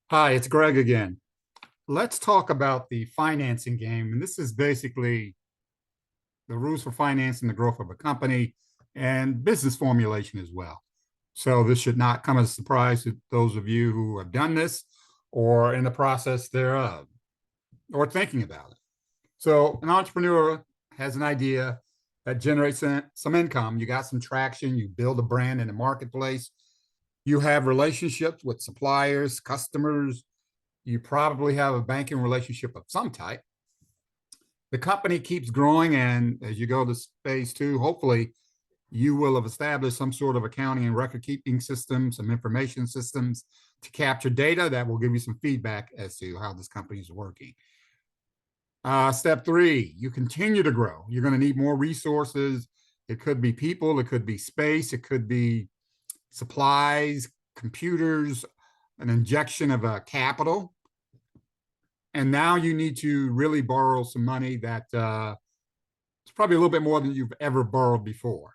Hi, it's Greg again. Let's talk about the financing game. And this is basically the rules for financing the growth of a company and business formulation as well. So this should not come as a surprise to those of you who have done this or in the process thereof or thinking about it. So an entrepreneur has an idea that generates some income. You got some traction, you build a brand in the marketplace, you have relationships with suppliers, customers, you probably have a banking relationship of some type. The company keeps growing, and as you go to phase two, hopefully you will have established some sort of accounting and record keeping system, some information systems to capture data that will give you some feedback as to how this company is working. Step three, you continue to grow. You're going to need more resources. It could be people, it could be space, it could be supplies, computers, an injection of capital. And now you need to really borrow some money that it's probably a little bit more than you've ever borrowed before.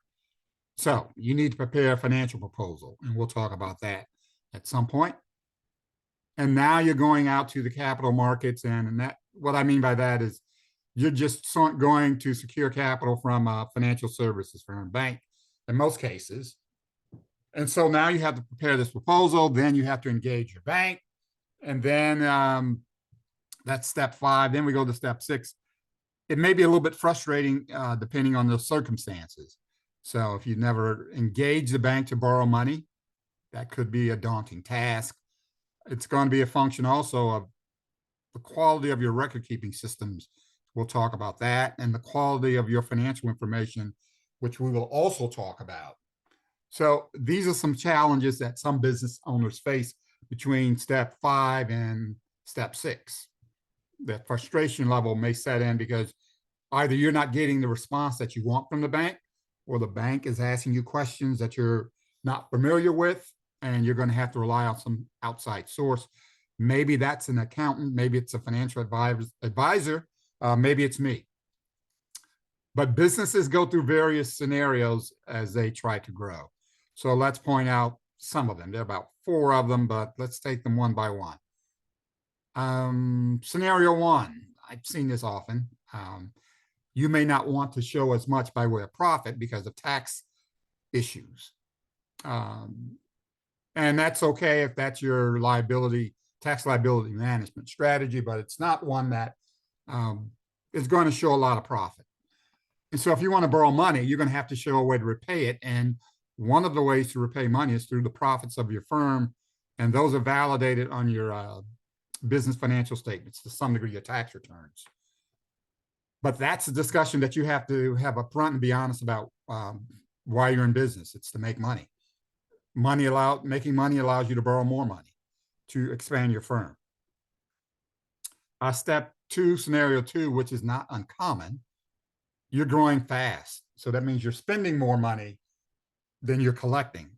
So you need to prepare a financial proposal, and we'll talk about that at some point. And now you're going out to the capital markets, and that what I mean by that is you're just going to secure capital from a financial services firm, bank, in most cases. And so now you have to prepare this proposal. Then you have to engage your bank, and then that's step five. Then we go to step six. It may be a little bit frustrating depending on the circumstances. So if you never engage the bank to borrow money, that could be a daunting task. It's going to be a function also of the quality of your record keeping systems. We'll talk about that, and the quality of your financial information, which we will also talk about. So these are some challenges that some business owners face between step five and step six. The frustration level may set in because either you're not getting the response that you want from the bank, or the bank is asking you questions that you're not familiar with, and you're going to have to rely on some outside source. Maybe that's an accountant, maybe it's a financial advisor, maybe it's me. But businesses go through various scenarios as they try to grow. So let's point out some of them. There are about four of them, but let's take them one by one. Scenario one, I've seen this often. You may not want to show as much by way of profit because of tax issues. And that's okay if that's your tax liability management strategy, but it's not one that is going to show a lot of profit. And so if you want to borrow money, you're going to have to show a way to repay it. And one of the ways to repay money is through the profits of your firm. And those are validated on your business financial statements, to some degree, your tax returns. But that's a discussion that you have to have up front and be honest about why you're in business. It's to make money. Making money allows you to borrow more money to expand your firm. Step two, scenario two, which is not uncommon, you're growing fast. So that means you're spending more money than you're collecting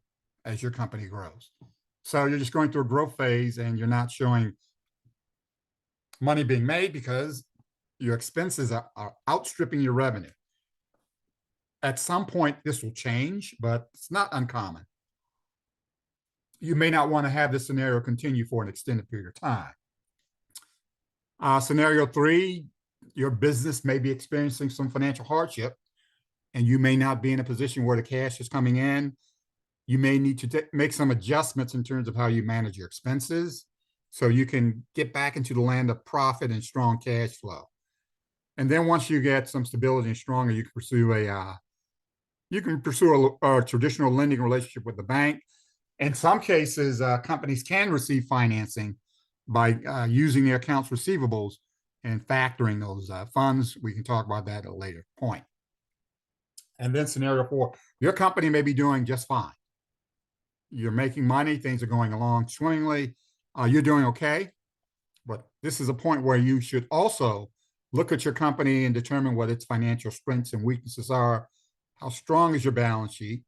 as your company grows. So you're just going through a growth phase and you're not showing money being made because your expenses are outstripping your revenue. At some point, this will change, but it's not uncommon. You may not want to have this scenario continue for an extended period of time. Scenario three, your business may be experiencing some financial hardship, and you may not be in a position where the cash is coming in. You may need to make some adjustments in terms of how you manage your expenses so you can get back into the land of profit and strong cash flow. And then once you get some stability and stronger, you can pursue a traditional lending relationship with the bank. In some cases, companies can receive financing by using their accounts receivables and factoring those funds. We can talk about that at a later point. And then scenario four, your company may be doing just fine. You're making money, things are going along swimmingly, you're doing okay. But this is a point where you should also look at your company and determine what its financial strengths and weaknesses are. How strong is your balance sheet?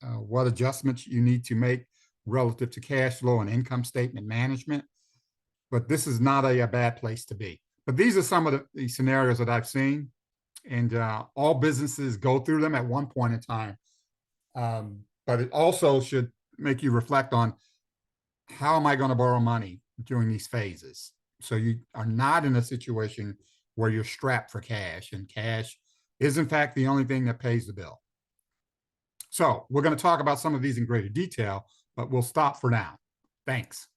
What adjustments you need to make relative to cash flow and income statement management. But this is not a bad place to be. But these are some of the scenarios that I've seen, and all businesses go through them at one point in time. But it also should make you reflect on, how am I going to borrow money? during these phases. So you are not in a situation where you're strapped for cash, and cash is in fact the only thing that pays the bill. So we're going to talk about some of these in greater detail, but we'll stop for now. Thanks.